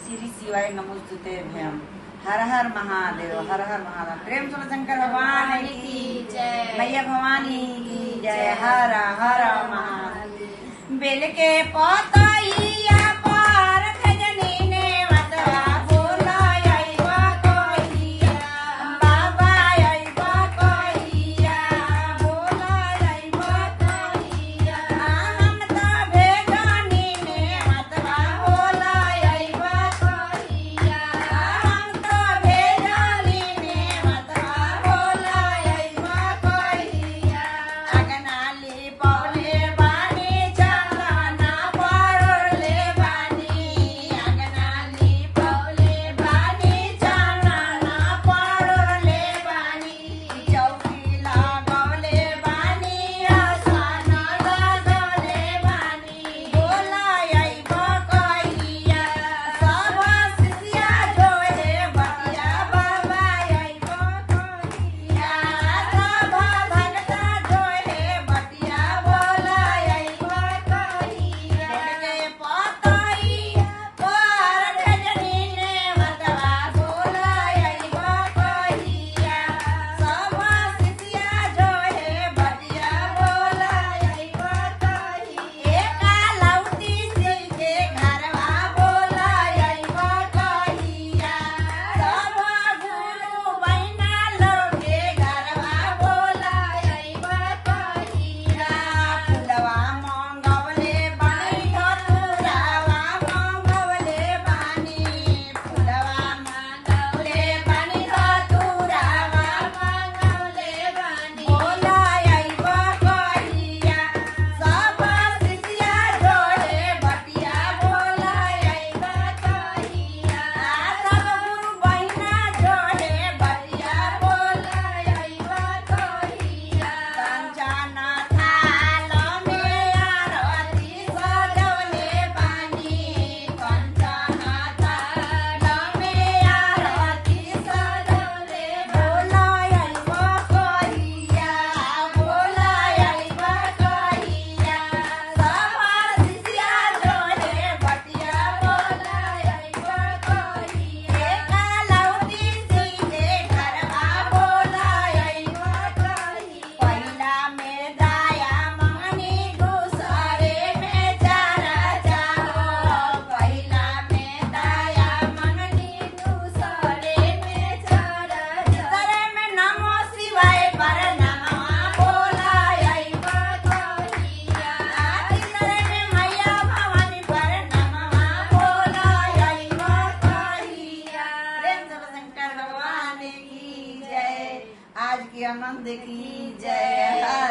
श्री शिवाय नमोस्तुते भयम। हर हर महादेव, हर हर महादेव। प्रेम से शंकर भगवान की जय, मैया भवानी की जय। हर हर महादेव। बेल के पतइया पर खजनी ने मतवा बोला अइबा कहिया, बाबा अइबा कहिया, बोला अइबा कहिया। हम त भेजनी ने मतवा बोला अइबा कहिया, हम त भेजनी ने मतवा बोला अइबा कहिया। अगनाली पौले बानी चंदना पड़ले बानी, अगनाली पौले बानी चंदना पड़ले बानी। चौकी लगौले बानी, आसन लगौले बानी, बोला अइबा कहिया। सब शिष्या जोड़े बतिया, बाबा अइबा कहिया। सब भगता जोड़े बतिया, बोला अइबा कहिया। बेल के पतइया पर खजनी ने मतवा बोला अइबा कहिया। सब शिष्या जोड़े बतिया, बोला अइबा कहिया। कालौती सिंह के घरवा बोला अइबा कहिया। सब गुरु बहिना लोग के घरवा बोला अइबा कहिया। फुलवा मंगवले बानी, धतुरावा मंगवले बानी, फुलवा मंगवले बानी, धतुरावा मंगवले बानी, बोला अइबा कहिया। सब शिष्या जोड़े बतिया, बोला अइबा कहिया। सब गुरु बहिना जोड़े बतिया, बोला अइबा कहिया। कंचन थाल में आरती सजवले बानी, कंचन थाल में आरती सजवले, बोला अइबा कहिया, बोला अइबा कहिया। सब शिष्या जोड़े बतिया, बोला अइबा कहिया। कालौती सिंह के घरवा बोला अइबा कहिया। पहिला में दाया मंगनी, दूसरे में चारा चाहो। पहिला में दाया मंगनी, दूसरे में चारा चाहो। तीसरे में नमो शिवाय परनामवा बोला अइबा कहिया। तीसरे में मैया भवानी परनामवा बोला अइबा कहिया। प्रेम से शंकर भगवान की जय। आज की आनंद की जय।